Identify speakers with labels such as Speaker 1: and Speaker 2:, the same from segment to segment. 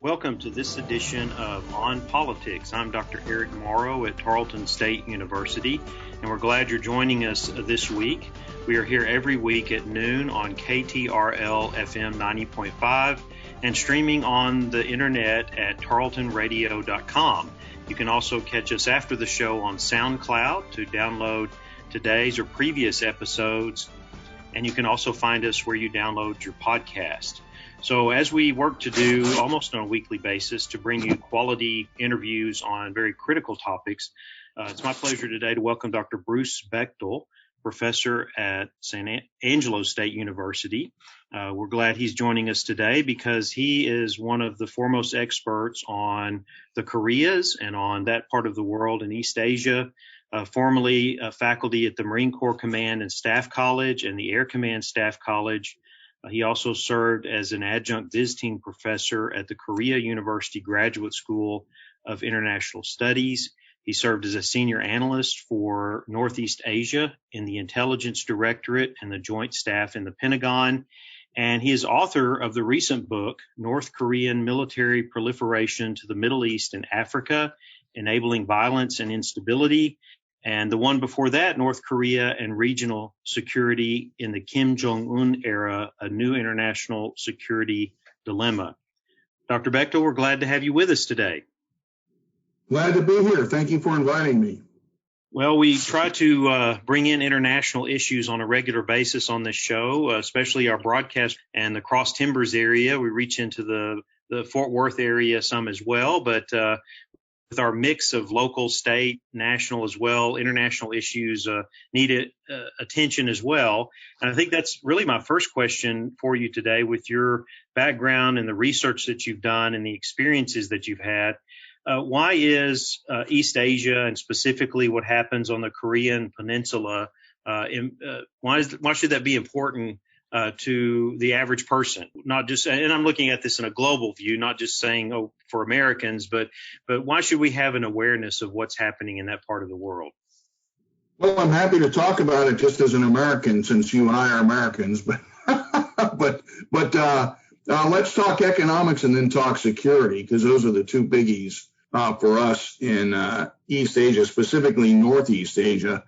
Speaker 1: Welcome to this edition of On Politics. I'm Dr. Eric Morrow at Tarleton State University, and we're glad you're joining us this week. We are here every week at noon on KTRL FM 90.5 and streaming on the internet at tarletonradio.com. You can also catch us after the show on SoundCloud to download today's or previous episodes, and you can also find us where you download your podcast. So as we work to do almost on a weekly basis to bring you quality interviews on very critical topics, it's my pleasure today to welcome Dr. Bruce Bechtel, professor at San Angelo State University. We're glad he's joining us today because he is one of the foremost experts on the Koreas and on that part of the world in East Asia, formerly faculty at the Marine Corps Command and Staff College and the Air Command Staff College. He also served as an adjunct visiting professor at the Korea University Graduate School of International Studies. He served as a senior analyst for Northeast Asia in the Intelligence Directorate and the Joint Staff in the Pentagon. And he is author of the recent book, North Korean Military Proliferation to the Middle East and Africa, Enabling Violence and Instability. And the one before that, North Korea and Regional Security in the Kim Jong-un Era, a New International Security Dilemma. Dr. Bechtel, we're glad to have you with us today.
Speaker 2: Glad to be here. Thank you for inviting me.
Speaker 1: Well, we try to bring in international issues on a regular basis on this show, especially our broadcast and the Cross Timbers area. We reach into the Fort Worth area some as well, but with our mix of local, state, national as well, international issues need attention as well. And I think that's really my first question for you today with your background and the research that you've done and the experiences that you've had. Why is East Asia and specifically what happens on the Korean Peninsula, why should that be important to the average person? Not just, and I'm looking at this in a global view, not just saying, for Americans, but why should we have an awareness of what's happening in that part of the world?
Speaker 2: Well, I'm happy to talk about it just as an American, since you and I are Americans. But let's talk economics and then talk security, because those are the two biggies for us in East Asia, specifically Northeast Asia.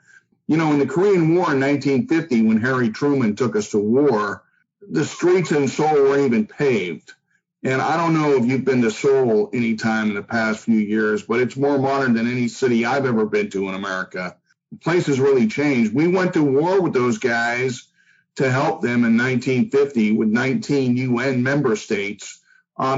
Speaker 2: You know, in the Korean War in 1950, when Harry Truman took us to war, the streets in Seoul weren't even paved. And I don't know if you've been to Seoul any time in the past few years, but it's more modern than any city I've ever been to in America. The place has really changed. We went to war with those guys to help them in 1950 with 19 UN member states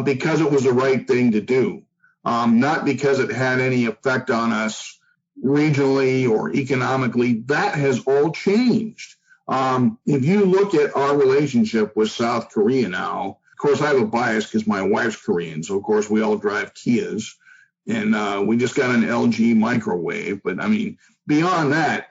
Speaker 2: because it was the right thing to do, not because it had any effect on us regionally or economically. That has all changed. If you look at our relationship with South Korea now, of course, I have a bias because my wife's Korean. So, of course, we all drive Kias. And we just got an LG microwave. But, I mean, beyond that,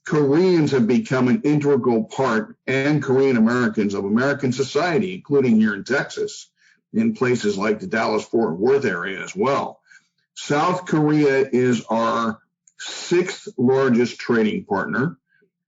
Speaker 2: Koreans have become an integral part, and Korean Americans, of American society, including here in Texas, in places like the Dallas-Fort Worth area as well. South Korea is our sixth largest trading partner.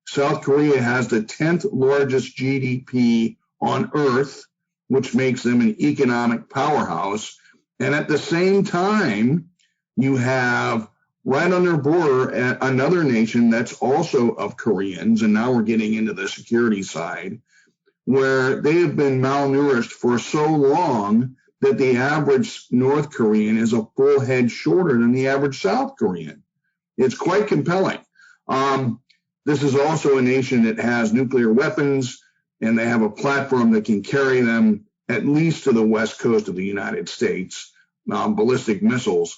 Speaker 2: South Korea has the 10th largest GDP on Earth, which makes them an economic powerhouse. And at the same time, you have right on their border another nation that's also of Koreans, and now we're getting into the security side, where they have been malnourished for so long that the average North Korean is a full head shorter than the average South Korean. It's quite compelling. This is also a nation that has nuclear weapons, and they have a platform that can carry them at least to the west coast of the United States, ballistic missiles.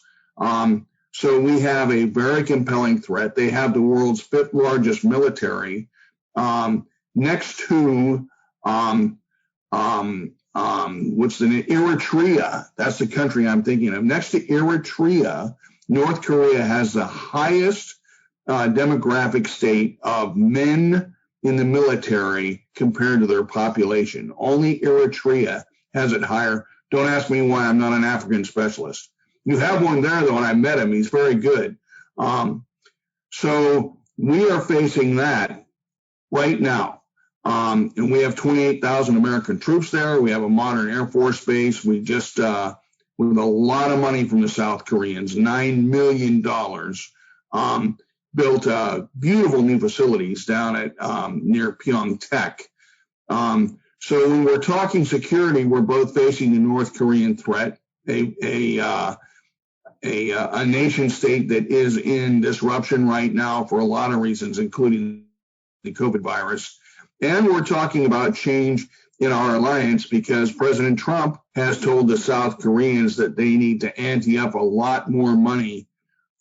Speaker 2: So we have a very compelling threat. They have the world's fifth largest military, next to Eritrea. That's the country I'm thinking of. Next to Eritrea, North Korea has the highest demographic state of men in the military compared to their population. Only Eritrea has it higher. Don't ask me why. I'm not an African specialist. You have one there, though, and I met him. He's very good. So we are facing that right now. And we have 28,000 American troops there. We have a modern Air Force base. We just, with a lot of money from the South Koreans, $9 million, built beautiful new facilities down at near Pyeongtaek. So when we're talking security, we're both facing the North Korean threat, a nation state that is in disruption right now for a lot of reasons, including the COVID virus. And we're talking about change in our alliance because President Trump has told the South Koreans that they need to ante up a lot more money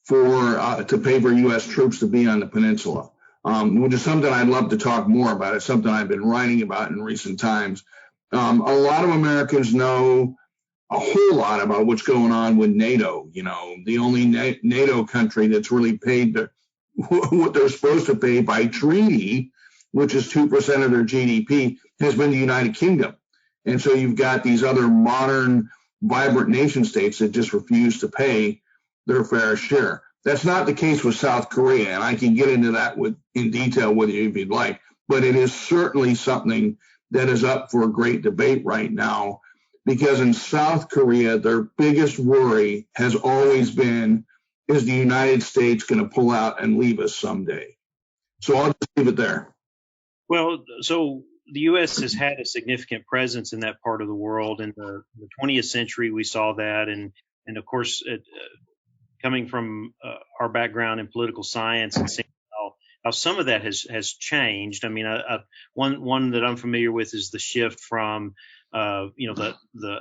Speaker 2: to pay for U.S. troops to be on the peninsula, which is something I'd love to talk more about. It's something I've been writing about in recent times. A lot of Americans know a whole lot about what's going on with NATO. You know, the only NATO country that's really paid what they're supposed to pay by treaty, which is 2% of their GDP, has been the United Kingdom. And so you've got these other modern, vibrant nation states that just refuse to pay their fair share. That's not the case with South Korea, and I can get into that in detail with you if you'd like, but it is certainly something that is up for a great debate right now, because in South Korea, their biggest worry has always been, is the United States going to pull out and leave us someday? So I'll just leave it there.
Speaker 1: Well, so the U.S. has had a significant presence in that part of the world. In the 20th century, we saw that. And of course, coming from our background in political science and seeing how some of that has changed. I mean, one that I'm familiar with is the shift from, the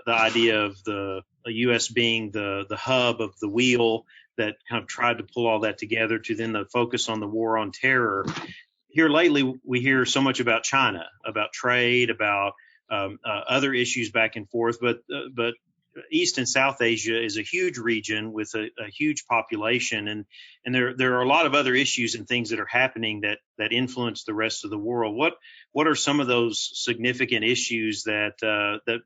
Speaker 1: idea of the U.S. being the hub of the wheel that kind of tried to pull all that together, to then the focus on the war on terror. Here lately, we hear so much about China, about trade, about other issues back and forth. But East and South Asia is a huge region with a huge population, and there are a lot of other issues and things that are happening that influence the rest of the world. What are some of those significant issues that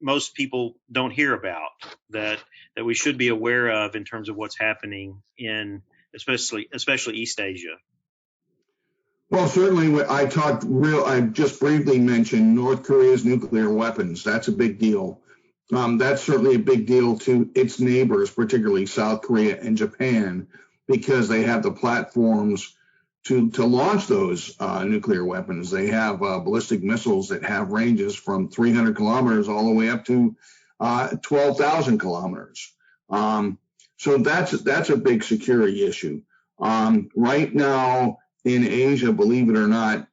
Speaker 1: most people don't hear about that we should be aware of in terms of what's happening in especially East Asia?
Speaker 2: Well, certainly I just briefly mentioned North Korea's nuclear weapons. That's a big deal. That's certainly a big deal to its neighbors, particularly South Korea and Japan, because they have the platforms to launch those nuclear weapons. They have ballistic missiles that have ranges from 300 kilometers all the way up to 12,000 kilometers. So that's a big security issue. Right now, in Asia, believe it or not,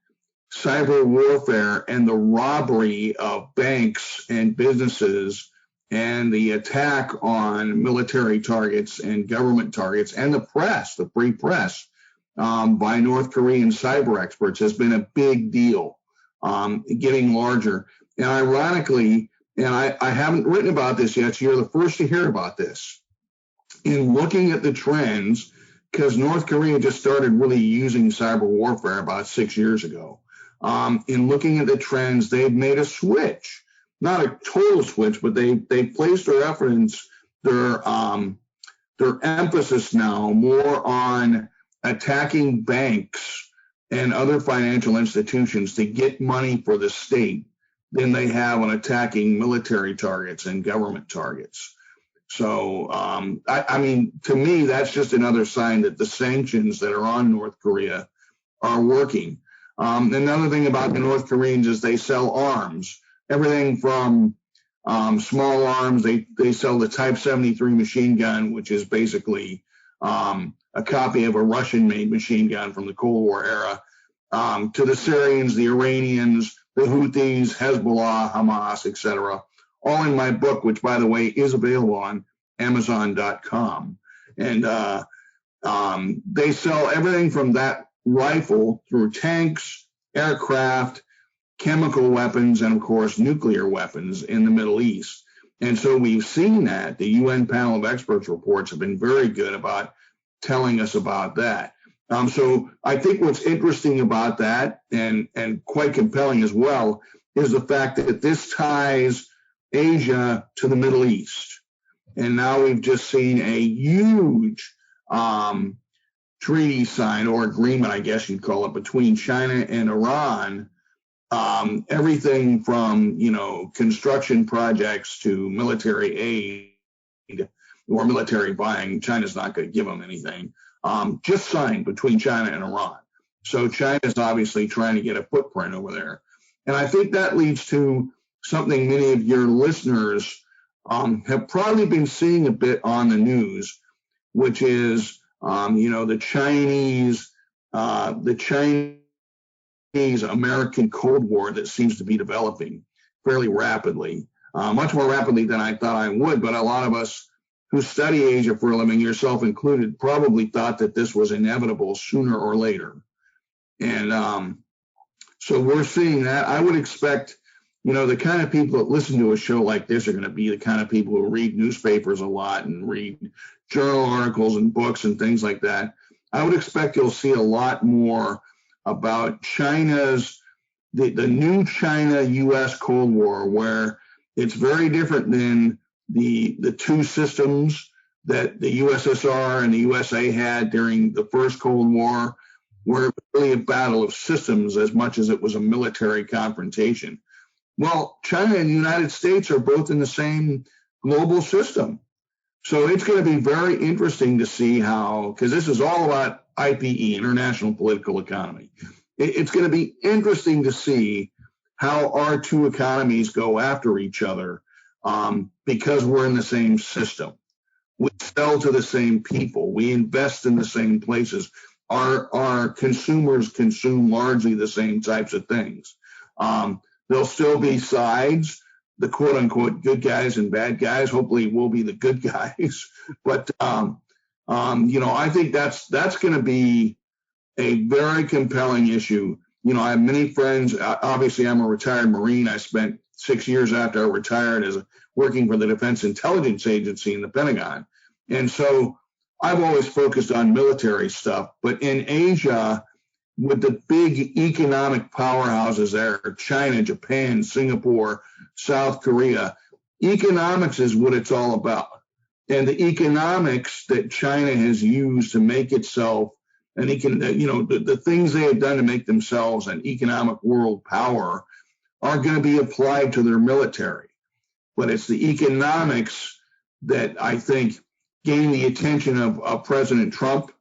Speaker 2: cyber warfare and the robbery of banks and businesses and the attack on military targets and government targets and the press, the free press, by North Korean cyber experts has been a big deal, getting larger. And ironically, and I haven't written about this yet, so you're the first to hear about this. In looking at the trends, because North Korea just started really using cyber warfare about 6 years ago. In looking at the trends, they've made a switch, not a total switch, but they placed their efforts, their emphasis now more on attacking banks and other financial institutions to get money for the state than they have on attacking military targets and government targets. So, I mean, to me, that's just another sign that the sanctions that are on North Korea are working. Another thing about the North Koreans is they sell arms, everything from small arms. They sell the Type 73 machine gun, which is basically a copy of a Russian-made machine gun from the Cold War era, to the Syrians, the Iranians, the Houthis, Hezbollah, Hamas, etc. All in my book, which, by the way, is available on Amazon.com. And they sell everything from that rifle through tanks, aircraft, chemical weapons, and, of course, nuclear weapons in the Middle East. And so we've seen that. The UN panel of experts reports have been very good about telling us about that. So I think what's interesting about that, and quite compelling as well, is the fact that this ties Asia to the Middle East. And now we've just seen a huge treaty signed, or agreement, I guess you'd call it, between China and Iran everything from, construction projects to military aid or military buying. China's not going to give them anything. Just signed between China and Iran. So China's obviously trying to get a footprint over there. And I think that leads to something many of your listeners have probably been seeing a bit on the news, which is, the Chinese-American Cold War that seems to be developing fairly rapidly, much more rapidly than I thought I would. But a lot of us who study Asia for a living, yourself included, probably thought that this was inevitable sooner or later. And so we're seeing that. I would expect, the kind of people that listen to a show like this are going to be the kind of people who read newspapers a lot and read journal articles and books and things like that. I would expect you'll see a lot more about China's, the new China-U.S. Cold War, where it's very different than the two systems that the USSR and the USA had during the first Cold War, where it was really a battle of systems as much as it was a military confrontation. Well, China and the United States are both in the same global system. So it's going to be very interesting to see how, because this is all about IPE, International Political Economy. It's going to be interesting to see how our two economies go after each other, because we're in the same system. We sell to the same people. We invest in the same places. Our consumers consume largely the same types of things. There'll still be sides, the quote unquote good guys and bad guys. Hopefully we'll be the good guys. But, I think that's going to be a very compelling issue. I have many friends. Obviously, I'm a retired Marine. I spent 6 years after I retired working for the Defense Intelligence Agency in the Pentagon. And so I've always focused on military stuff. But in Asia, with the big economic powerhouses there, China, Japan, Singapore, South Korea, economics is what it's all about. And the economics that China has used to make itself the things they have done to make themselves an economic world power are going to be applied to their military. But it's the economics that I think gain the attention of President Trump.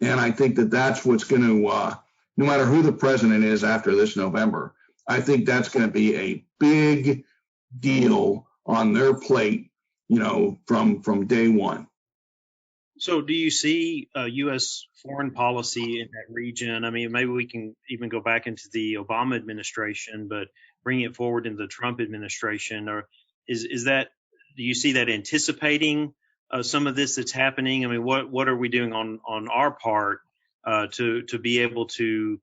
Speaker 2: And I think that that's what's going to, no matter who the president is after this November, I think that's going to be a big deal on their plate, from day one.
Speaker 1: So do you see U.S. foreign policy in that region? I mean, maybe we can even go back into the Obama administration, but bring it forward into the Trump administration. Or is that, do you see that anticipating some of this that's happening? I mean, what are we doing on our part to be able to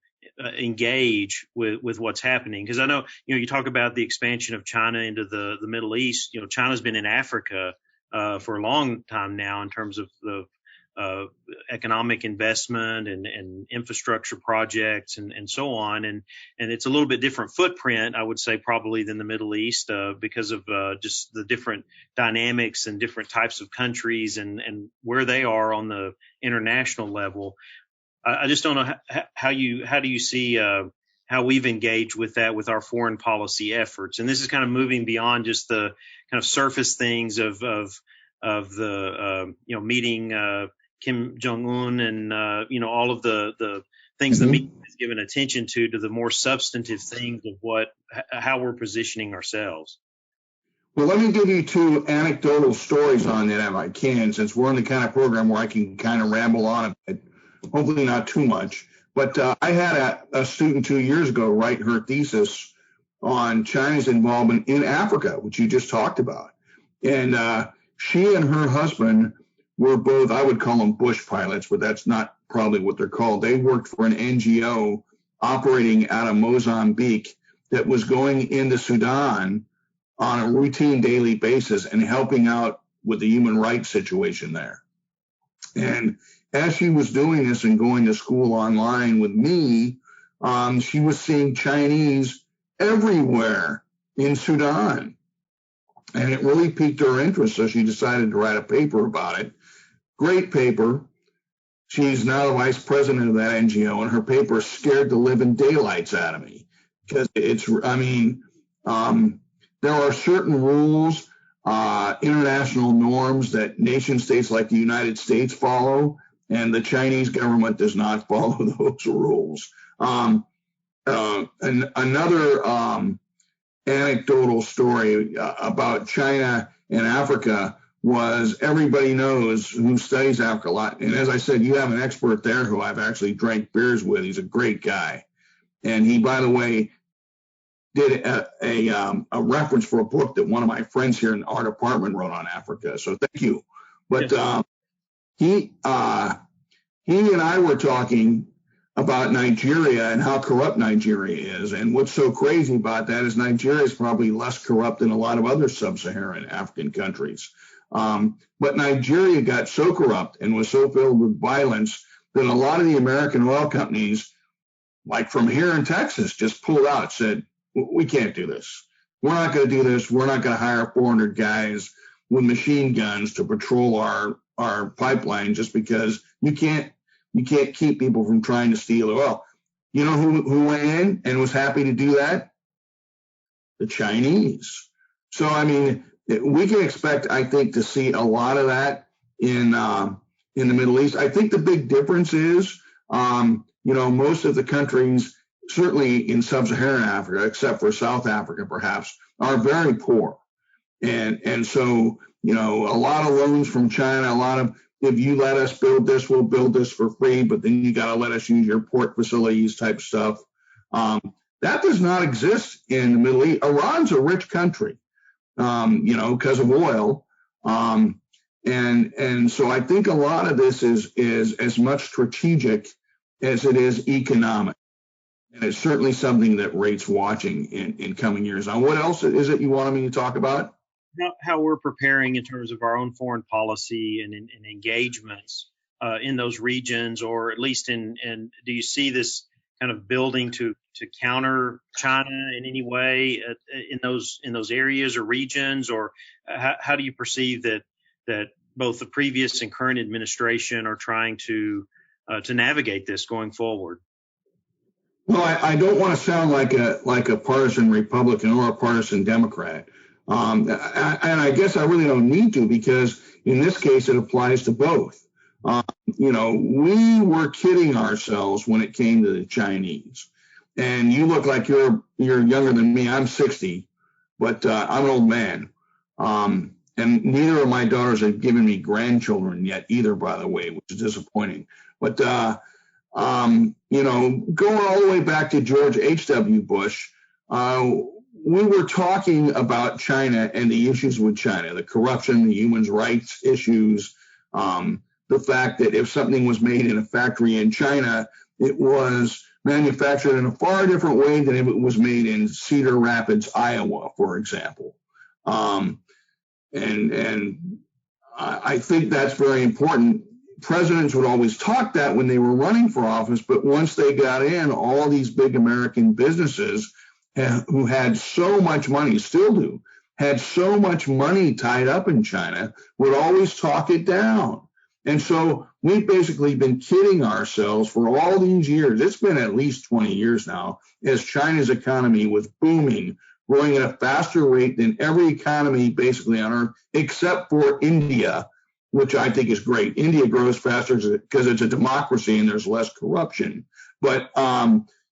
Speaker 1: engage with what's happening? Because I know, you talk about the expansion of China into the Middle East. China's been in Africa for a long time now in terms of the economic investment and infrastructure projects and so on. And it's a little bit different footprint, I would say, probably than the Middle East because of just the different dynamics and different types of countries and where they are on the international level. I just don't know how do you see how we've engaged with that with our foreign policy efforts. And this is kind of moving beyond just the kind of surface things of the meeting Kim Jong-un and all of the things the media has given attention to the more substantive things of how we're positioning ourselves.
Speaker 2: Well, let me give you two anecdotal stories on that if I can, since we're in the kind of program where I can kind of ramble on a bit. Hopefully not too much. But I had a student 2 years ago write her thesis on China's involvement in Africa, which you just talked about. And she and her husband were both, I would call them bush pilots, but that's not probably what they're called. They worked for an NGO operating out of Mozambique that was going into Sudan on a routine daily basis and helping out with the human rights situation there. And as she was doing this and going to school online with me, she was seeing Chinese everywhere in Sudan. And it really piqued her interest, so she decided to write a paper about it. Great paper. She's now the vice president of that NGO, and her paper scared the living daylights out of me because there are certain rules, international norms that nation states like the United States follow, and the Chinese government does not follow those rules. And another anecdotal story about China and Africa was, everybody knows who studies Africa a lot. And as I said, you have an expert there who I've actually drank beers with. He's a great guy. And he, by the way, did a reference for a book that one of my friends here in our department wrote on Africa. So thank you. But yes. He and I were talking about Nigeria and how corrupt Nigeria is. And what's so crazy about that is Nigeria is probably less corrupt than a lot of other sub-Saharan African countries. But Nigeria got so corrupt and was so filled with violence that a lot of the American oil companies, like from here in Texas, just pulled out, said, we can't do this. We're not going to do this. We're not going to hire 400 guys with machine guns to patrol our pipeline just because you can't keep people from trying to steal oil. You know who went in and was happy to do that? The Chinese. So, we can expect, I think, to see a lot of that in the Middle East. I think the big difference is, most of the countries, certainly in sub-Saharan Africa, except for South Africa, perhaps, are very poor. And so, a lot of loans from China, a lot of, if you let us build this, we'll build this for free, but then you got to let us use your port facilities type stuff. That does not exist in the Middle East. Iran's a rich country, because of oil. And so I think a lot of this is as much strategic as it is economic. And it's certainly something that rates watching in coming years. Now, what else is it you wanted me to talk about?
Speaker 1: How we're preparing in terms of our own foreign policy and engagements in those regions, or at least do you see this kind of building to counter China in any way in those areas or regions, or how do you perceive that both the previous and current administration are trying to navigate this going forward?
Speaker 2: Well, I don't want to sound like a partisan Republican or a partisan Democrat. And I guess I really don't need to, because in this case, it applies to both. We were kidding ourselves when it came to the Chinese. And you look like you're younger than me. I'm 60, but I'm an old man. And neither of my daughters have given me grandchildren yet either, by the way, which is disappointing. But, going all the way back to George H.W. Bush, we were talking about China and the issues with China, the corruption, the human rights issues, the fact that if something was made in a factory in China, it was manufactured in a far different way than if it was made in Cedar Rapids, Iowa, for example. And I think that's very important. Presidents would always talk that when they were running for office, but once they got in, all these big American businesses who had so much money, still do, had so much money tied up in China, would always talk it down. And so we've basically been kidding ourselves for all these years. It's been at least 20 years now, as China's economy was booming, growing at a faster rate than every economy basically on earth, except for India, which I think is great. India grows faster because it's a democracy and there's less corruption. But,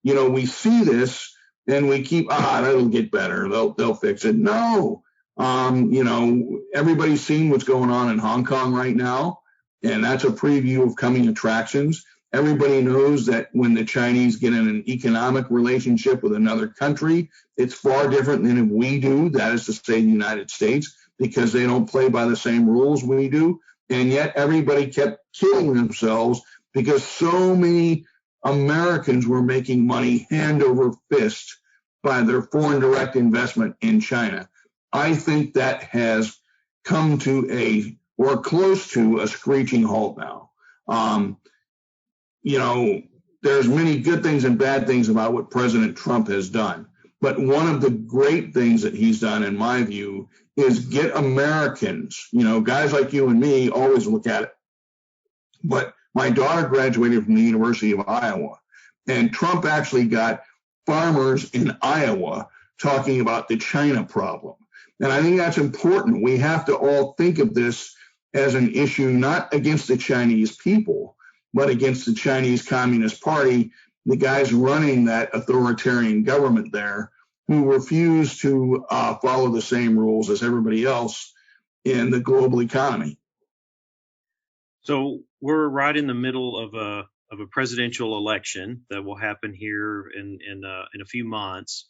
Speaker 2: we see this and we keep, that'll get better. They'll fix it. No, everybody's seen what's going on in Hong Kong right now, and that's a preview of coming attractions. Everybody knows that when the Chinese get in an economic relationship with another country, it's far different than if we do, that is to say the United States, because they don't play by the same rules we do. And yet everybody kept killing themselves because so many Americans were making money hand over fist by their foreign direct investment in China. I think that has come to or close to a screeching halt now. There's many good things and bad things about what President Trump has done. But one of the great things that he's done, in my view, is get Americans, guys like you and me always look at it. But my daughter graduated from the University of Iowa, and Trump actually got farmers in Iowa talking about the China problem. And I think that's important. We have to all think of this as an issue not against the Chinese people, but against the Chinese Communist Party, the guys running that authoritarian government there who refuse to follow the same rules as everybody else in the global economy.
Speaker 1: So we're right in the middle of a presidential election that will happen here in a few months.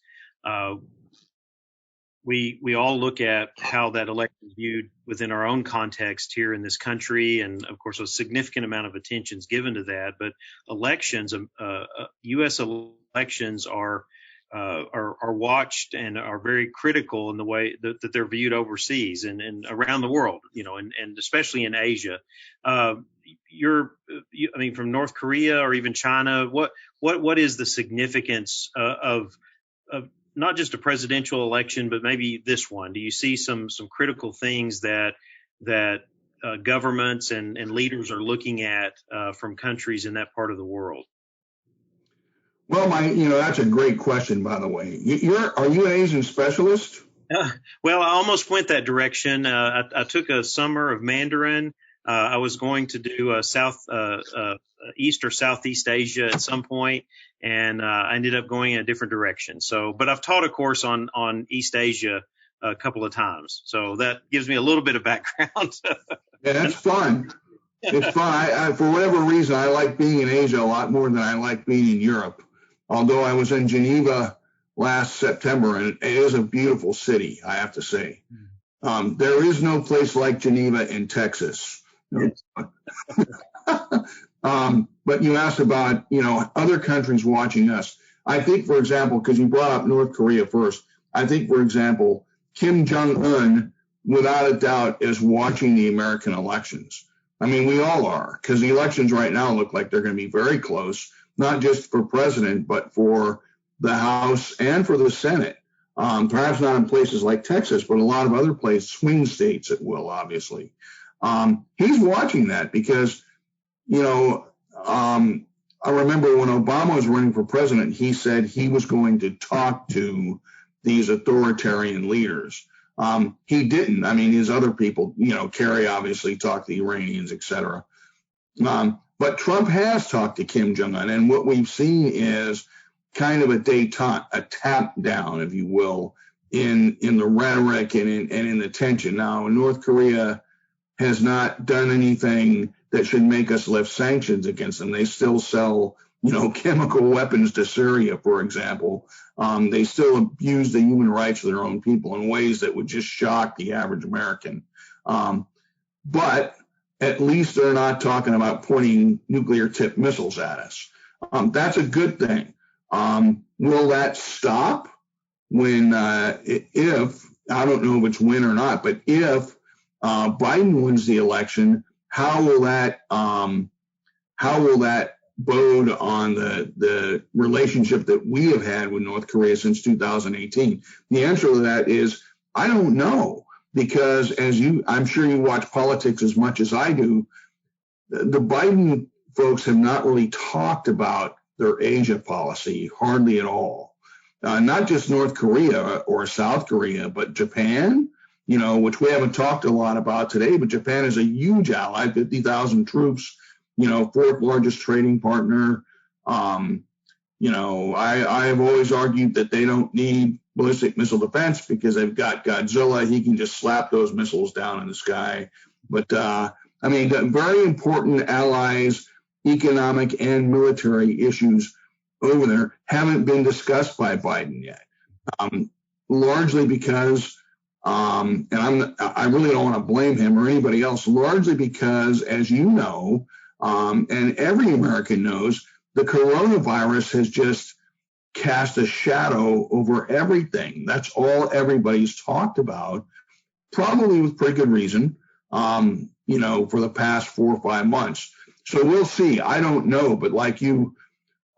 Speaker 1: We all look at how that election is viewed within our own context here in this country, and of course, a significant amount of attention is given to that. But elections, U.S. elections are watched and are very critical in the way that they're viewed overseas and around the world, and especially in Asia. I mean, from North Korea or even China, what is the significance of not just a presidential election, but maybe this one? Do you see some critical things that governments and leaders are looking at from countries in that part of the world?
Speaker 2: Well, that's a great question, by the way. Are you an Asian specialist?
Speaker 1: Well, I almost went that direction. I took a summer of Mandarin. I was going to do East or Southeast Asia at some point, and I ended up going in a different direction. But I've taught a course on East Asia a couple of times, so that gives me a little bit of background.
Speaker 2: Yeah, that's fun. It's fun. For whatever reason, I like being in Asia a lot more than I like being in Europe. Although I was in Geneva last September, and it is a beautiful city, I have to say. There is no place like Geneva in Texas. But you asked about, other countries watching us. I think, for example, because you brought up North Korea first, I think, for example, Kim Jong-un, without a doubt, is watching the American elections. I mean, we all are, because the elections right now look like they're going to be very close, not just for president, but for the House and for the Senate. Perhaps not in places like Texas, but a lot of other places, swing states it will, obviously. He's watching that because, I remember when Obama was running for president, he said he was going to talk to these authoritarian leaders. He didn't. I mean, his other people, Kerry obviously talked to the Iranians, et cetera. But Trump has talked to Kim Jong-un, and what we've seen is kind of a tap down, if you will, in the rhetoric and in the tension. Now, North Korea has not done anything that should make us lift sanctions against them. They still sell, chemical weapons to Syria, for example. They still abuse the human rights of their own people in ways that would just shock the average American. But at least they're not talking about pointing nuclear-tipped missiles at us. That's a good thing. Will that stop when, if, I don't know if it's when or not, but if Biden wins the election, how will that bode on the relationship that we have had with North Korea since 2018? The answer to that is, I don't know. Because I'm sure you watch politics as much as I do, the Biden folks have not really talked about their Asia policy, hardly at all. Not just North Korea or South Korea, but Japan, which we haven't talked a lot about today, but Japan is a huge ally, 50,000 troops, fourth largest trading partner. I have always argued that they don't need ballistic missile defense because they've got Godzilla. He can just slap those missiles down in the sky. But, very important allies, economic and military issues over there haven't been discussed by Biden yet, largely because, I really don't want to blame him or anybody else, largely because, as you know, and every American knows, the coronavirus has just cast a shadow over everything. That's all everybody's talked about, probably with pretty good reason, for the past 4 or 5 months. So we'll see. I don't know, but like you,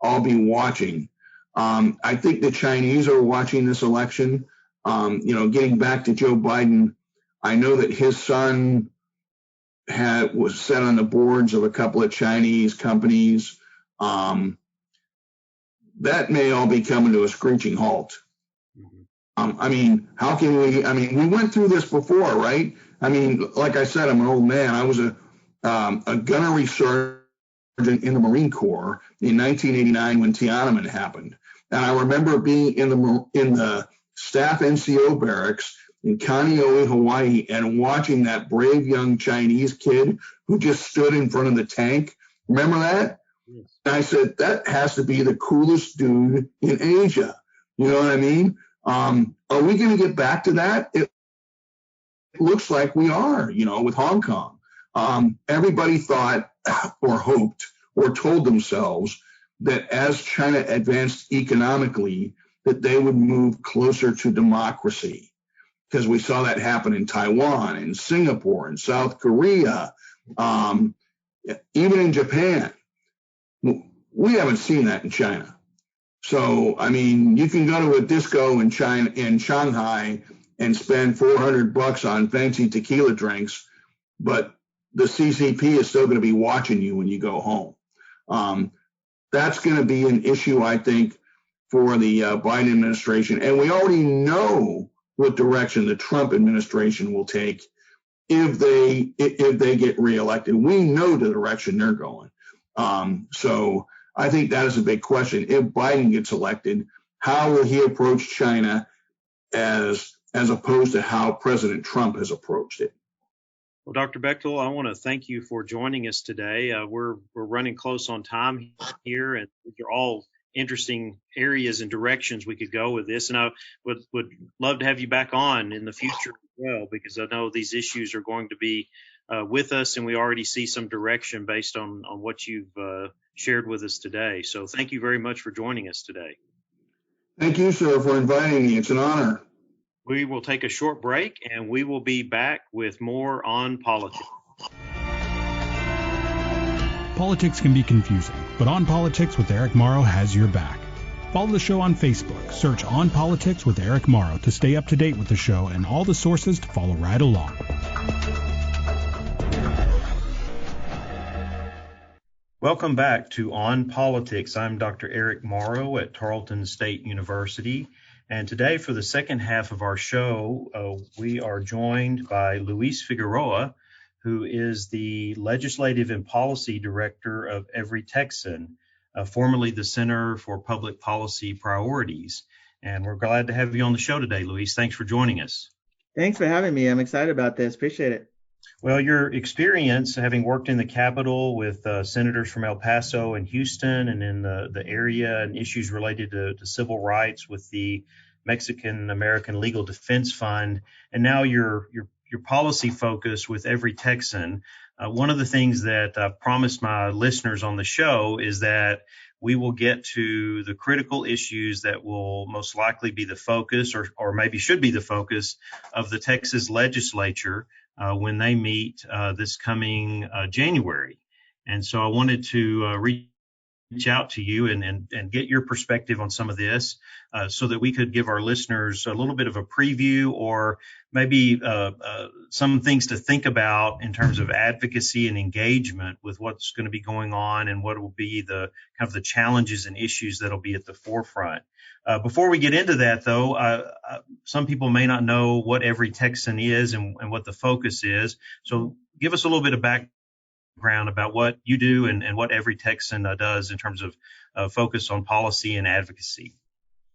Speaker 2: I'll be watching. I think the Chinese are watching this election. Getting back to Joe Biden, I know that his son was set on the boards of a couple of Chinese companies. that may all be coming to a screeching halt. I mean, how can we? I mean, we went through this before, right? I mean, like I said, I'm an old man. I was a gunnery sergeant in the Marine Corps in 1989 when Tiananmen happened, and I remember being in the staff NCO barracks in Kaneohe, Hawaii, and watching that brave young Chinese kid who just stood in front of the tank. Remember that? Yes. And I said, that has to be the coolest dude in Asia. You know what I mean? Are we going to get back to that? It looks like we are, with Hong Kong. Everybody thought or hoped or told themselves that as China advanced economically, that they would move closer to democracy, because we saw that happen in Taiwan and Singapore and South Korea, even in Japan. We haven't seen that in China. So, I mean, you can go to a disco in Shanghai and spend $400 on fancy tequila drinks, but the CCP is still going to be watching you when you go home. That's going to be an issue, I think, for the Biden administration. And we already know what direction the Trump administration will take if they get reelected. We know the direction they're going. So I think that is a big question. If Biden gets elected, how will he approach China as opposed to how President Trump has approached it?
Speaker 1: Well, Dr. Bechtel, I want to thank you for joining us today. We're running close on time here, and they're all interesting areas and directions we could go with this. And I would love to have you back on in the future as well, because I know these issues are going to be with us, and we already see some direction based on what you've shared with us today. So thank you very much for joining us today.
Speaker 2: Thank you, sir, for inviting me. It's an honor.
Speaker 1: We will take a short break, and we will be back with more On Politics.
Speaker 3: Politics can be confusing, but On Politics with Eric Morrow has your back. Follow the show on Facebook. Search On Politics with Eric Morrow to stay up to date with the show and all the sources to follow right along.
Speaker 1: Welcome back to On Politics. I'm Dr. Eric Morrow at Tarleton State University. And today, for the second half of our show, we are joined by Luis Figueroa, who is the Legislative and Policy Director of Every Texan, formerly the Center for Public Policy Priorities. And we're glad to have you on the show today, Luis. Thanks for joining us.
Speaker 4: Thanks for having me. I'm excited about this. Appreciate it.
Speaker 1: Well, your experience, having worked in the Capitol with senators from El Paso and Houston, and in the area, and issues related to civil rights with the Mexican American Legal Defense Fund, and now your policy focus with Every Texan. One of the things that I promised my listeners on the show is that we will get to the critical issues that will most likely be the focus, or maybe should be the focus, of the Texas legislature when they meet this coming January. And so I wanted to reach out to you and get your perspective on some of this so that we could give our listeners a little bit of a preview, or maybe some things to think about in terms of advocacy and engagement with what's going to be going on and what will be the kind of the challenges and issues that'll be at the forefront. Before we get into that, though, some people may not know what Every Texan is and what the focus is. So give us a little bit of background about what you do and what Every Texan does in terms of focus on policy and advocacy.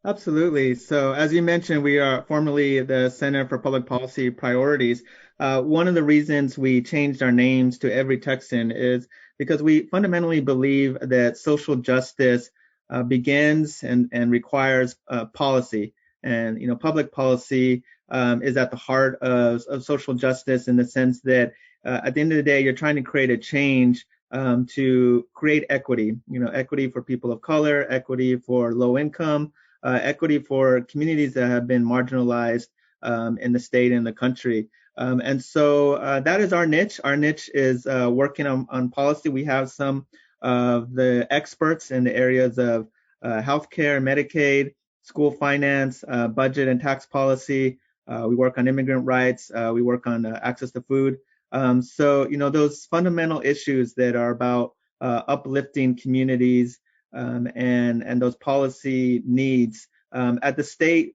Speaker 4: Absolutely. So as you mentioned, we are formerly the Center for Public Policy Priorities. One of the reasons we changed our names to Every Texan is because we fundamentally believe that social justice begins and requires policy. And, public policy is at the heart of social justice, in the sense that at the end of the day, you're trying to create a change to create equity, equity for people of color, equity for low income, equity for communities that have been marginalized in the state and the country. And so that is our niche. Our niche is working on policy. We have some of the experts in the areas of healthcare, Medicaid, school finance, budget and tax policy. We work on immigrant rights. We work on access to food. So, those fundamental issues that are about uplifting communities and those policy needs at the state,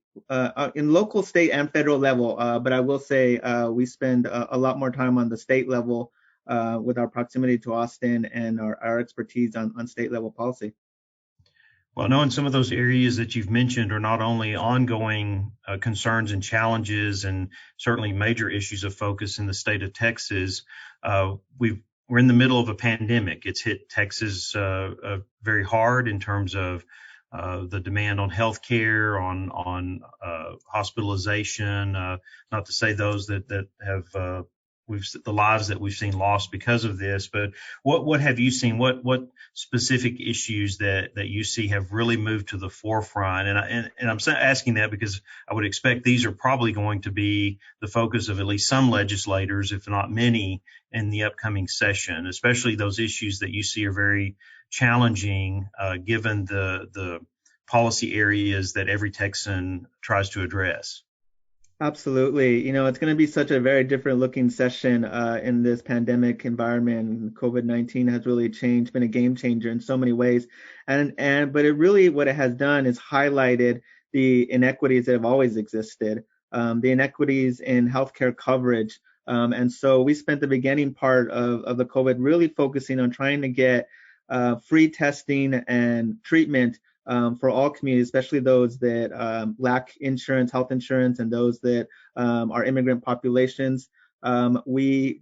Speaker 4: in local, state, and federal level. But I will say we spend a lot more time on the state level with our proximity to Austin and our expertise on state level policy.
Speaker 1: Well, knowing some of those areas that you've mentioned are not only ongoing concerns and challenges and certainly major issues of focus in the state of Texas, we're in the middle of a pandemic. It's hit Texas very hard in terms of the demand on healthcare, on hospitalization, not to say those that have the lives that we've seen lost because of this, but what have you seen? What specific issues that you see have really moved to the forefront? And I'm asking that because I would expect these are probably going to be the focus of at least some legislators, if not many, in the upcoming session, especially those issues that you see are very challenging, given the policy areas that every Texan tries to address.
Speaker 4: Absolutely. It's going to be such a very different looking session in this pandemic environment. COVID-19 has really been a game changer in so many ways. But what it has done is highlighted the inequities that have always existed, the inequities in healthcare coverage. And so we spent the beginning part of the COVID really focusing on trying to get free testing and treatment for all communities, especially those that lack insurance, health insurance, and those that are immigrant populations. We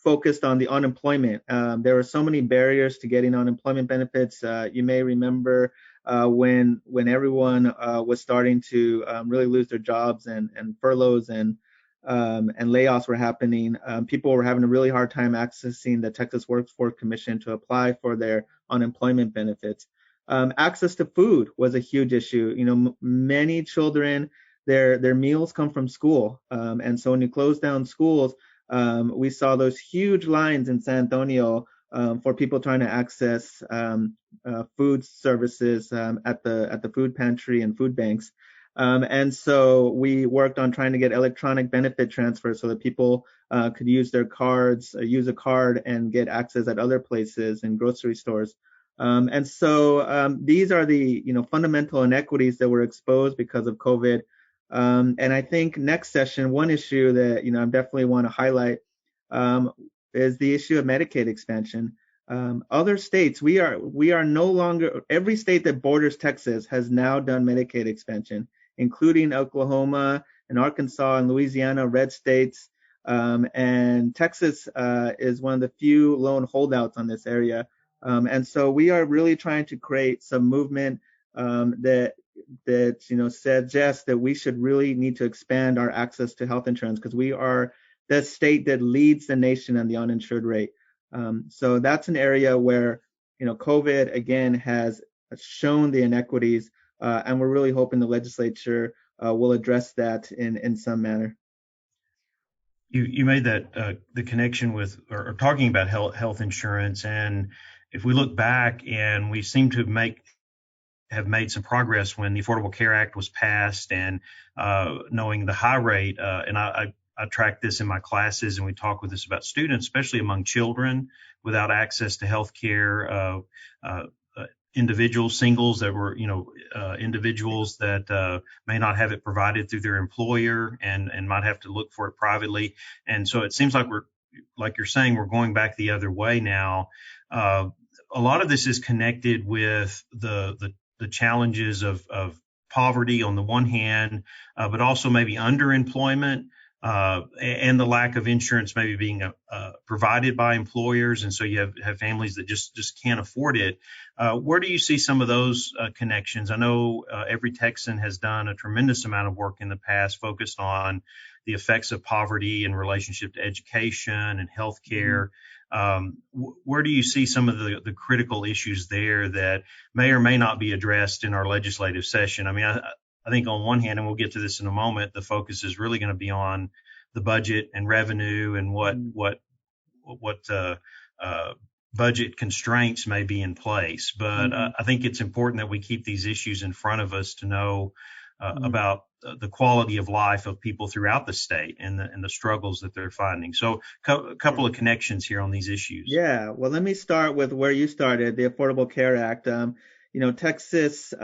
Speaker 4: focused on the unemployment. There were so many barriers to getting unemployment benefits. You may remember when everyone was starting to really lose their jobs and furloughs and layoffs were happening. People were having a really hard time accessing the Texas Workforce Commission to apply for their unemployment benefits. Access to food was a huge issue. Many children, their meals come from school. And so when you close down schools, we saw those huge lines in San Antonio for people trying to access food services at the food pantry and food banks. And so we worked on trying to get electronic benefit transfers so that people could use a card and get access at other places and grocery stores. And so these are the fundamental inequities that were exposed because of COVID. And I think next session, one issue that I definitely want to highlight is the issue of Medicaid expansion. Other states, we are no longer, every state that borders Texas has now done Medicaid expansion, including Oklahoma and Arkansas and Louisiana, red states. And Texas is one of the few lone holdouts on this area. And so we are really trying to create some movement that suggests that we should really need to expand our access to health insurance because we are the state that leads the nation on the uninsured rate. So that's an area where COVID again has shown the inequities, and we're really hoping the legislature will address that in some manner.
Speaker 1: You made that the connection with or talking about health insurance, and if we look back, and we seem to have made some progress when the Affordable Care Act was passed, and knowing the high rate, and I track this in my classes, and we talk with this about students, especially among children without access to health care, individuals, singles that were, individuals that may not have it provided through their employer and might have to look for it privately. And so it seems like you're saying, we're going back the other way now. A lot of this is connected with the challenges of poverty on the one hand, but also maybe underemployment and the lack of insurance maybe being provided by employers. And so you have families that just can't afford it. Where do you see some of those connections? I know every Texan has done a tremendous amount of work in the past focused on the effects of poverty in relationship to education and healthcare. Where do you see some of the critical issues there that may or may not be addressed in our legislative session? I mean, I think on one hand, and we'll get to this in a moment, the focus is really going to be on the budget and revenue and what budget constraints may be in place. But I think it's important that we keep these issues in front of us to know about the quality of life of people throughout the state and the struggles that they're finding. So a couple of connections here on these issues.
Speaker 4: Yeah, well, let me start with where you started, the Affordable Care Act. Texas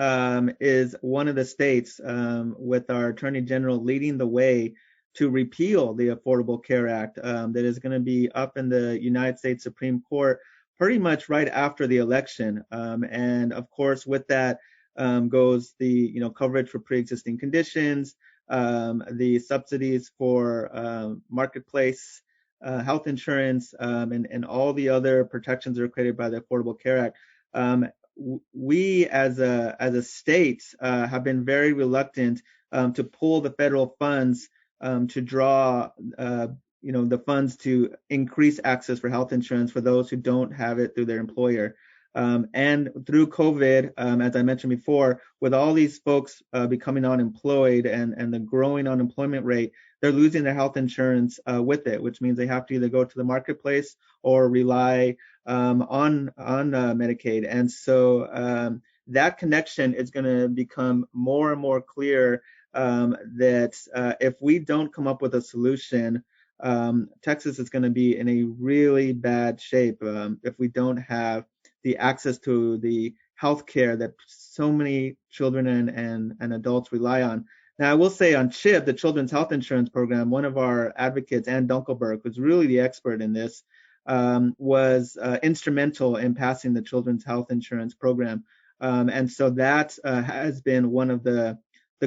Speaker 4: is one of the states with our Attorney General leading the way to repeal the Affordable Care Act that is going to be up in the United States Supreme Court pretty much right after the election. And of course, with that goes the coverage for pre-existing conditions, the subsidies for marketplace health insurance, and all the other protections that are created by the Affordable Care Act. We as a state have been very reluctant to pull the federal funds to draw the funds to increase access for health insurance for those who don't have it through their employer. And through COVID, as I mentioned before, with all these folks becoming unemployed and the growing unemployment rate, they're losing their health insurance with it, which means they have to either go to the marketplace or rely on Medicaid. And so that connection is going to become more and more clear that if we don't come up with a solution, Texas is going to be in a really bad shape if we don't have the access to the health care that so many children and adults rely on. Now, I will say on CHIP, the Children's Health Insurance Program, one of our advocates, Ann Dunkelberg, who's really the expert in this, was instrumental in passing the Children's Health Insurance Program. And so that has been one of the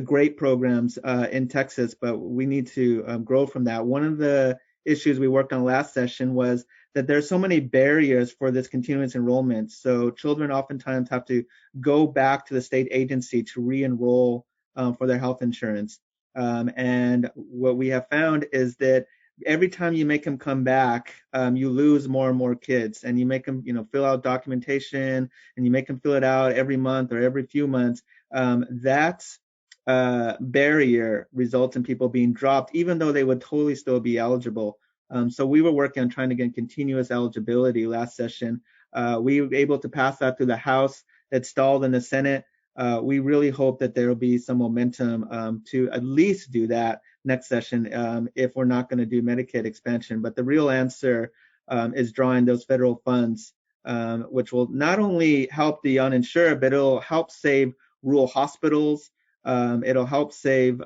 Speaker 4: great programs in Texas, but we need to grow from that. One of the issues we worked on last session was that there's so many barriers for this continuous enrollment. So children oftentimes have to go back to the state agency to re-enroll for their health insurance. And what we have found is that every time you make them come back, you lose more and more kids, and you make them, fill out documentation, and you make them fill it out every month or every few months. That barrier results in people being dropped, even though they would totally still be eligible. So we were working on trying to get continuous eligibility last session. We were able to pass that through the House. It stalled in the Senate. We really hope that there will be some momentum to at least do that next session if we're not going to do Medicaid expansion. But the real answer is drawing those federal funds, which will not only help the uninsured, but it'll help save rural hospitals. It'll help save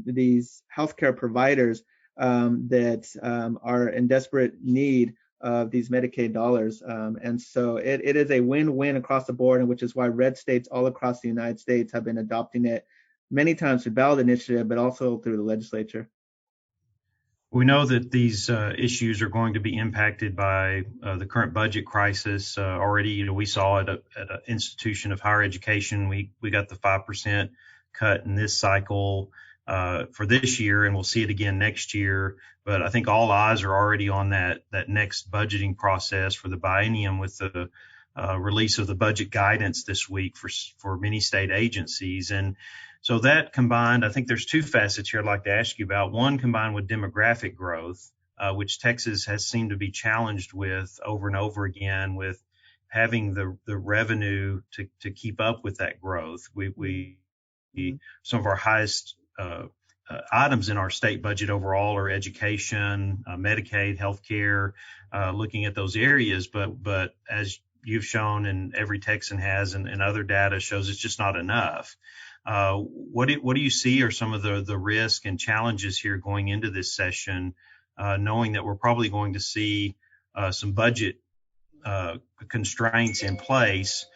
Speaker 4: these healthcare providers that are in desperate need of these Medicaid dollars. And so it is a win-win across the board, and which is why red states all across the United States have been adopting it many times through ballot initiative, but also through the legislature.
Speaker 1: We know that these issues are going to be impacted by the current budget crisis. Already, we saw it at an institution of higher education. We got the 5% cut in this cycle for this year, and we'll see it again next year. But I think all eyes are already on that next budgeting process for the biennium, with the release of the budget guidance this week for many state agencies. And so that combined, I think there's two facets here I'd like to ask you about. One, combined with demographic growth, which Texas has seemed to be challenged with over and over again, with having the revenue to keep up with that growth. Some of our highest items in our state budget overall are education, Medicaid, healthcare, looking at those areas. But as you've shown, and every Texan has, and other data shows, it's just not enough. What do you see are some of the risk and challenges here going into this session, knowing that we're probably going to see some budget constraints in place?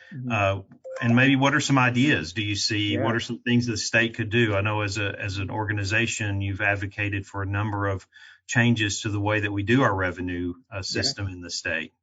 Speaker 1: And maybe what are some ideas do you see? What are some things the state could do? I know as an organization, you've advocated for a number of changes to the way that we do our revenue system in the state.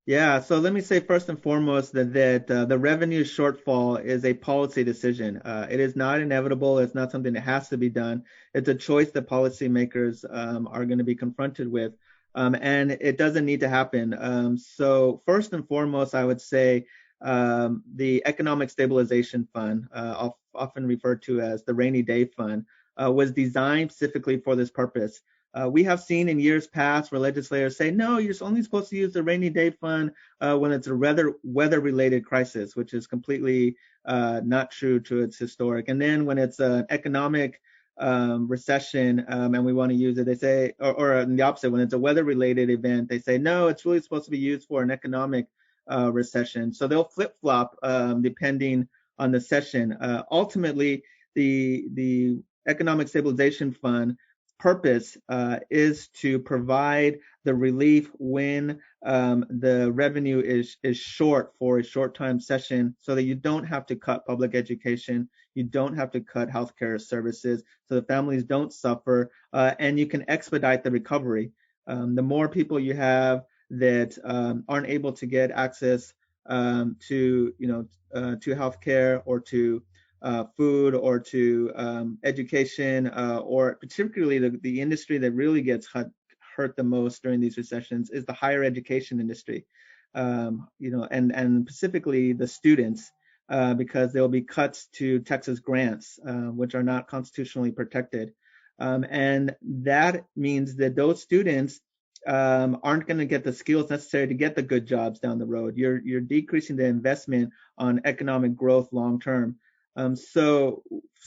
Speaker 4: Yeah, so let me say first and foremost that the revenue shortfall is a policy decision. It is not inevitable. It's not something that has to be done. It's a choice that policymakers are going to be confronted with, and it doesn't need to happen. So first and foremost, I would say the Economic Stabilization Fund, often referred to as the Rainy Day Fund, was designed specifically for this purpose. We have seen in years past where legislators say, no, you're only supposed to use the Rainy Day Fund when it's a weather-related crisis, which is completely not true to its historic. And then when it's an economic recession and we want to use it, they say, or the opposite, when it's a weather-related event, they say, no, it's really supposed to be used for an economic recession. So they'll flip-flop depending on the session. Ultimately, the Economic Stabilization Fund purpose is to provide the relief when the revenue is short for a short time session, so that you don't have to cut public education, you don't have to cut healthcare services, so the families don't suffer, and you can expedite the recovery. The more people you have that aren't able to get access to healthcare or to food or to education, or particularly the industry that really gets hurt the most during these recessions is the higher education industry, and specifically the students, because there will be cuts to Texas grants, which are not constitutionally protected. And that means that those students aren't going to get the skills necessary to get the good jobs down the road. You're decreasing the investment on economic growth long term. So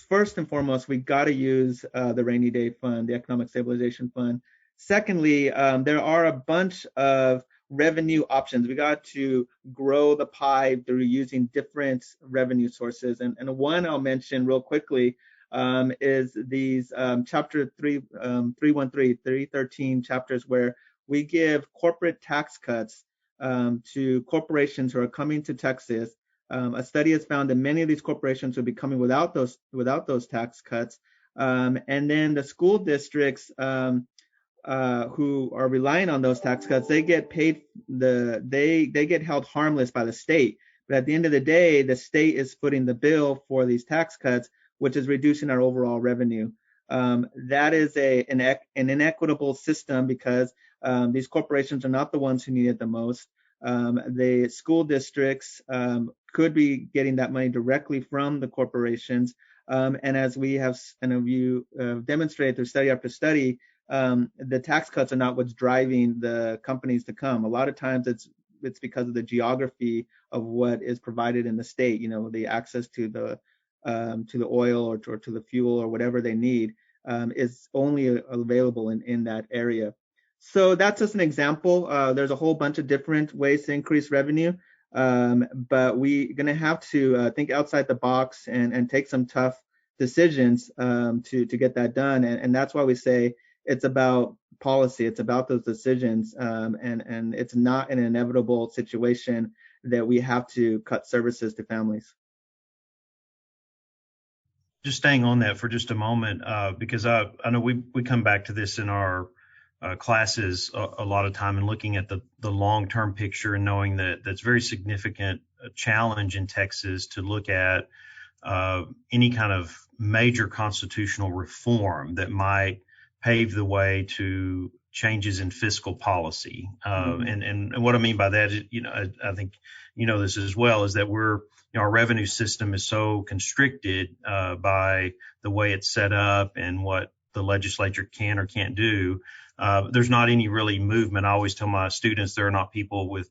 Speaker 4: first and foremost, we got to use the rainy day fund, the Economic Stabilization Fund. Secondly, there are a bunch of revenue options. We got to grow the pie through using different revenue sources. And one I'll mention real quickly is these chapter 313 chapters, where we give corporate tax cuts to corporations who are coming to Texas. A study has found that many of these corporations will be coming without those tax cuts, and then the school districts who are relying on those tax cuts, they get paid they get held harmless by the state. But at the end of the day, the state is footing the bill for these tax cuts, which is reducing our overall revenue. That is an inequitable system, because these corporations are not the ones who need it the most. The school districts could be getting that money directly from the corporations. And as we have, you demonstrated through study after study, the tax cuts are not what's driving the companies to come. A lot of times it's because of the geography of what is provided in the state, the access to the oil or to the fuel or whatever they need is only available in that area. So that's just an example. There's a whole bunch of different ways to increase revenue, but we're going to have to think outside the box and take some tough decisions to get that done. And that's why we say it's about policy. It's about those decisions, and it's not an inevitable situation that we have to cut services to families.
Speaker 1: Just staying on that for just a moment, because I know we come back to this in our classes a lot of time, and looking at the long-term picture and knowing that that's very significant challenge in Texas to look at any kind of major constitutional reform that might pave the way to changes in fiscal policy. And what I mean by that is, I think this as well, is that our revenue system is so constricted by the way it's set up and what the legislature can or can't do. There's not any really movement. I always tell my students there are not people with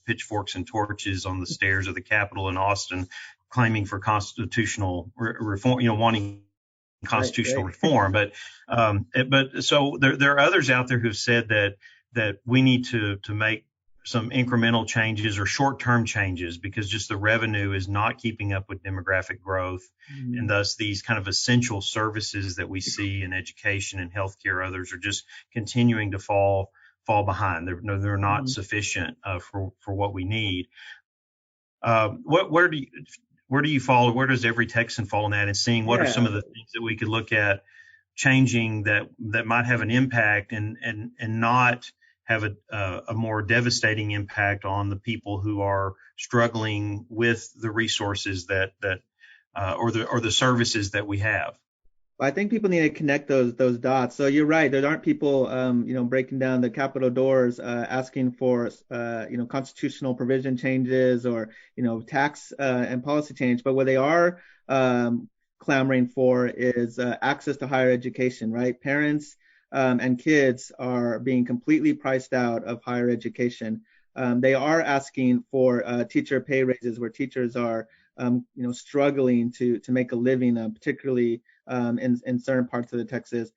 Speaker 1: pitchforks and torches on the stairs of the Capitol in Austin claiming for constitutional reform, wanting constitutional reform. But so there are others out there who've said that we need to make some incremental changes or short-term changes, because just the revenue is not keeping up with demographic growth. And thus these kind of essential services that we see in education and healthcare, others are just continuing to fall behind. They're not sufficient for what we need. Where do you fall? Where does every Texan fall in that, and seeing what are some of the things that we could look at changing that might have an impact and not have a more devastating impact on the people who are struggling with the resources or the services that we have?
Speaker 4: I think people need to connect those dots. So you're right. There aren't people, breaking down the Capitol doors, asking for, constitutional provision changes or, tax and policy change. But what they are clamoring for is access to higher education, right? Parents and kids are being completely priced out of higher education. They are asking for teacher pay raises, where teachers are, struggling to make a living, particularly in certain parts of Texas.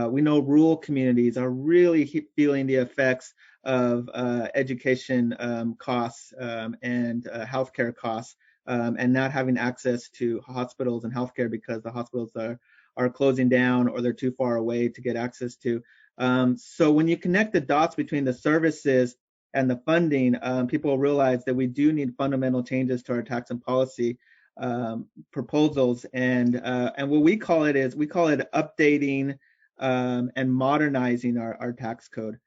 Speaker 4: We know rural communities are really feeling the effects of education costs and healthcare costs, and not having access to hospitals and healthcare because the hospitals are closing down or they're too far away to get access to. So when you connect the dots between the services and the funding, people realize that we do need fundamental changes to our tax and policy proposals. And what we call it is updating and modernizing our tax code.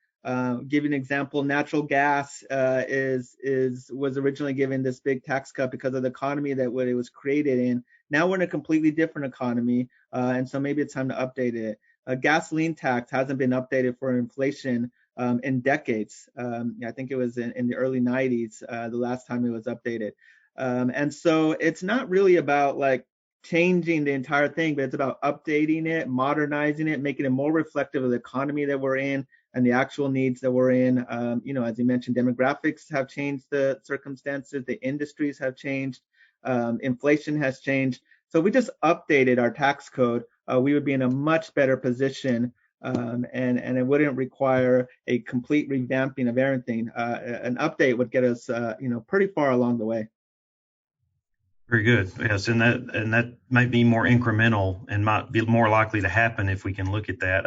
Speaker 4: Give an example, natural gas was originally given this big tax cut because of the economy that what it was created in. Now we're in a completely different economy, and so maybe it's time to update it. Gasoline tax hasn't been updated for inflation in decades. I think it was in the early 90s, the last time it was updated. And so it's not really about like changing the entire thing, but it's about updating it, modernizing it, making it more reflective of the economy that we're in and the actual needs that we're in. As you mentioned, demographics have changed the circumstances, the industries have changed, inflation has changed. So we just updated our tax code. We would be in a much better position, and it wouldn't require a complete revamping of everything. An update would get us, pretty far along the way.
Speaker 1: Very good. Yes, and that might be more incremental and might be more likely to happen if we can look at that.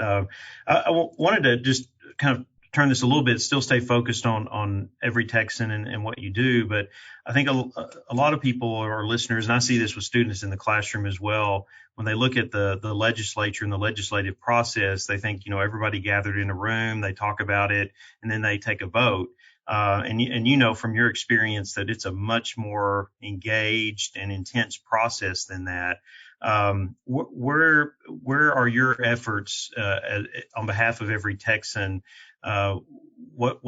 Speaker 1: I wanted to just kind of turn this a little bit, still stay focused on every Texan and what you do, but I think a lot of people or listeners, and I see this with students in the classroom as well, when they look at the legislature and the legislative process, they think, everybody gathered in a room, they talk about it, and then they take a vote. And from your experience that it's a much more engaged and intense process than that. Where are your efforts on behalf of every Texan? What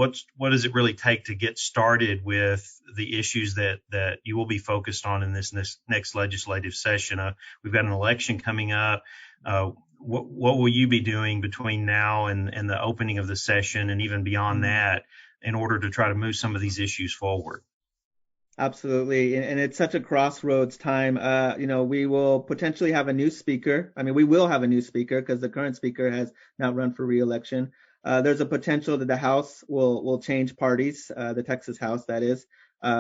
Speaker 1: does it really take to get started with the issues that you will be focused on in this next legislative session? We've got an election coming up. What will you be doing between now and the opening of the session and even beyond that in order to try to move some of these issues forward?
Speaker 4: Absolutely. And it's such a crossroads time. We will potentially have a new speaker. I mean, we will have a new speaker because the current speaker has not run for re-election. There's a potential that the House will change parties, the Texas House, that is.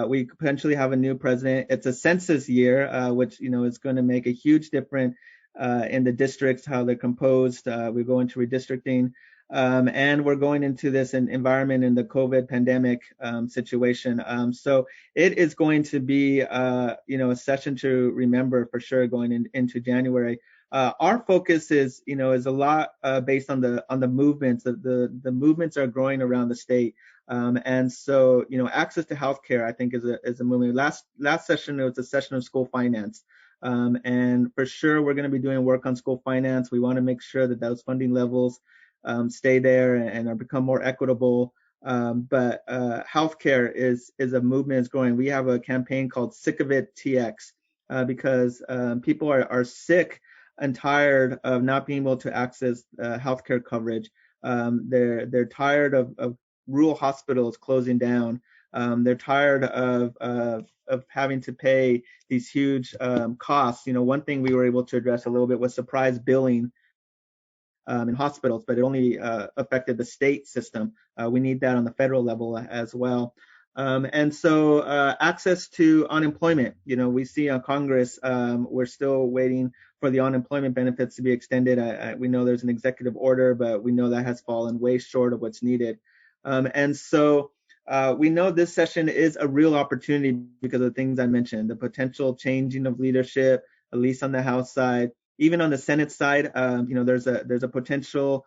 Speaker 4: We potentially have a new president. It's a census year, which, is going to make a huge difference in the districts, how they're composed. We go into redistricting. And we're going into this environment in the COVID pandemic situation. So it is going to be, a session to remember for sure going into January. Our focus is a lot based on the movements. The movements are growing around the state. And so, access to healthcare, I think, is a movement. Last session, it was a session of school finance. And for sure, we're going to be doing work on school finance. We want to make sure that those funding levels stay there and are become more equitable. But healthcare is a movement that's growing. We have a campaign called Sick of It TX because people are sick and tired of not being able to access healthcare coverage. They're tired of rural hospitals closing down. They're tired of having to pay these huge costs. One thing we were able to address a little bit was surprise billing in hospitals, but it only affected the state system. We need that on the federal level as well. And so access to unemployment, we see on Congress, we're still waiting for the unemployment benefits to be extended. We know there's an executive order, but we know that has fallen way short of what's needed. And so we know this session is a real opportunity because of the things I mentioned, the potential changing of leadership, at least on the House side. Even on the Senate side, there's a potential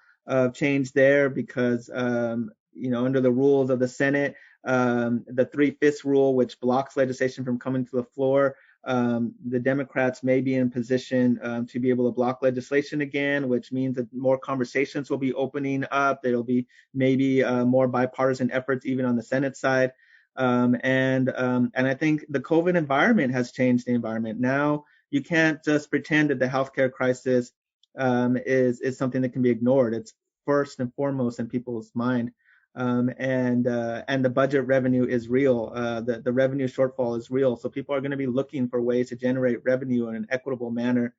Speaker 4: change there because, under the rules of the Senate, the 3/5 rule, which blocks legislation from coming to the floor, the Democrats may be in position to be able to block legislation again, which means that more conversations will be opening up. There'll be maybe more bipartisan efforts even on the Senate side. And I think the COVID environment has changed the environment. Now, you can't just pretend that the healthcare crisis is something that can be ignored. It's first and foremost in people's mind. And the budget revenue is real. The revenue shortfall is real. So people are going to be looking for ways to generate revenue in an equitable manner.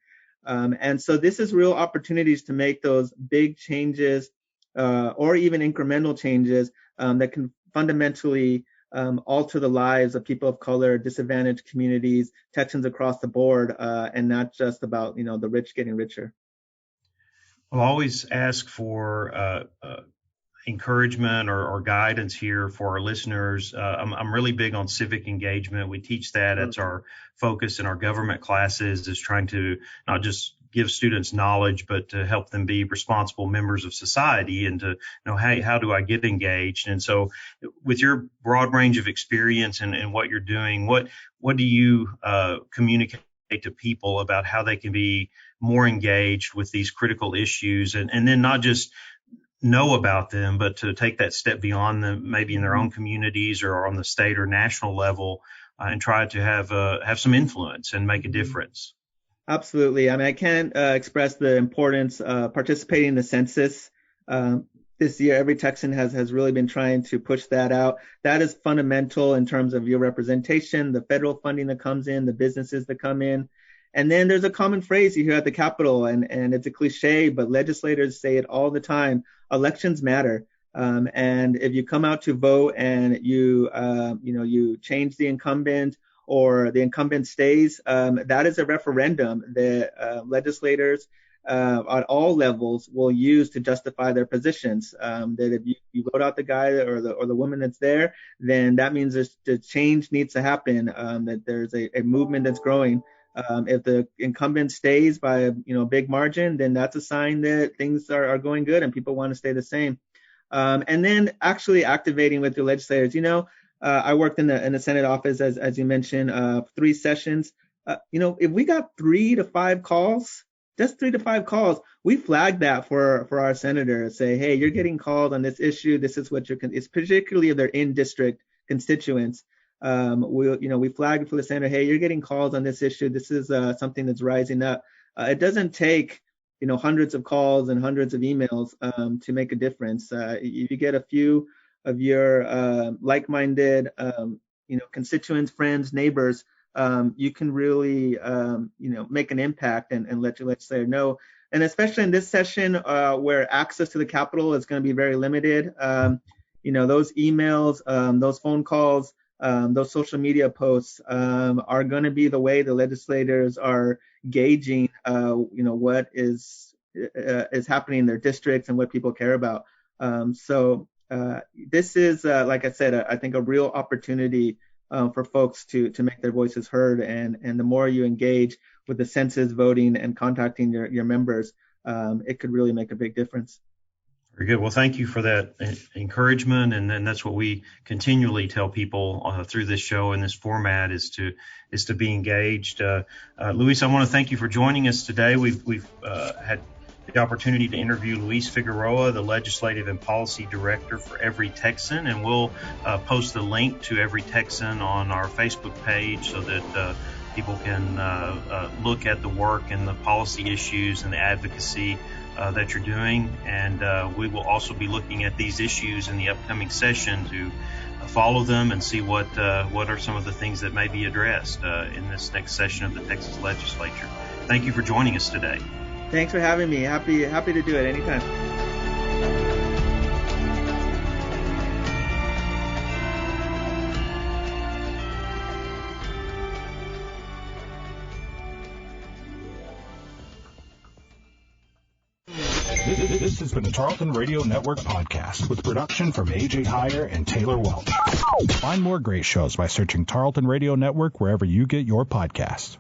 Speaker 4: And so this is real opportunities to make those big changes or even incremental changes that can fundamentally alter the lives of people of color, disadvantaged communities, Texans across the board, and not just about, the rich getting richer.
Speaker 1: I'll always ask for encouragement or guidance here for our listeners. I'm really big on civic engagement. We teach that. That's our focus in our government classes, is trying to not just give students knowledge, but to help them be responsible members of society and to know, hey, how do I get engaged? And so with your broad range of experience and what you're doing, what do you communicate to people about how they can be more engaged with these critical issues and then not just know about them, but to take that step beyond them, maybe in their own communities or on the state or national level, and try to have some influence and make a difference?
Speaker 4: Absolutely. I mean, I can't express the importance of participating in the census. This year, Every Texan has really been trying to push that out. That is fundamental in terms of your representation, the federal funding that comes in, the businesses that come in. And then there's a common phrase you hear at the Capitol, and it's a cliche, but legislators say it all the time: elections matter. And if you come out to vote and you change the incumbent, or the incumbent stays, that is a referendum that legislators at all levels will use to justify their positions. That if you vote out the guy or the woman that's there, then that means the change needs to happen. That there's a movement that's growing. If the incumbent stays by a big margin, then that's a sign that things are going good and people want to stay the same. And then actually activating with the legislators. I worked in the Senate office, as you mentioned, 3 sessions. If we got 3 to 5 calls, just 3 to 5 calls, we flagged that for our senators. Say, hey, you're getting called on this issue. This is what it's particularly if they're in district constituents. We flagged for the senator, hey, you're getting calls on this issue. This is something that's rising up. It doesn't take hundreds of calls and hundreds of emails to make a difference. If you get a few of your like-minded, constituents, friends, neighbors, you can really, make an impact and let your legislator know. And especially in this session where access to the Capitol is going to be very limited, those emails, those phone calls, those social media posts are going to be the way the legislators are gauging, what is happening in their districts and what people care about. This is, like I said, I think a real opportunity for folks to make their voices heard. And the more you engage with the census, voting, and contacting your members, it could really make a big difference.
Speaker 1: Very good. Well, thank you for that encouragement. And then that's what we continually tell people through this show and this format is to be engaged. Luis, I want to thank you for joining us today. We've had the opportunity to interview Luis Figueroa, the Legislative and Policy Director for Every Texan, and we'll post the link to Every Texan on our Facebook page so that people can look at the work and the policy issues and the advocacy that you're doing. And we will also be looking at these issues in the upcoming session to follow them and see what are some of the things that may be addressed in this next session of the Texas Legislature. Thank you for joining us today.
Speaker 4: Thanks for having me. Happy to do it anytime.
Speaker 3: This has been a Tarleton Radio Network podcast with production from AJ Heyer and Taylor Welch. Find more great shows by searching Tarleton Radio Network wherever you get your podcasts.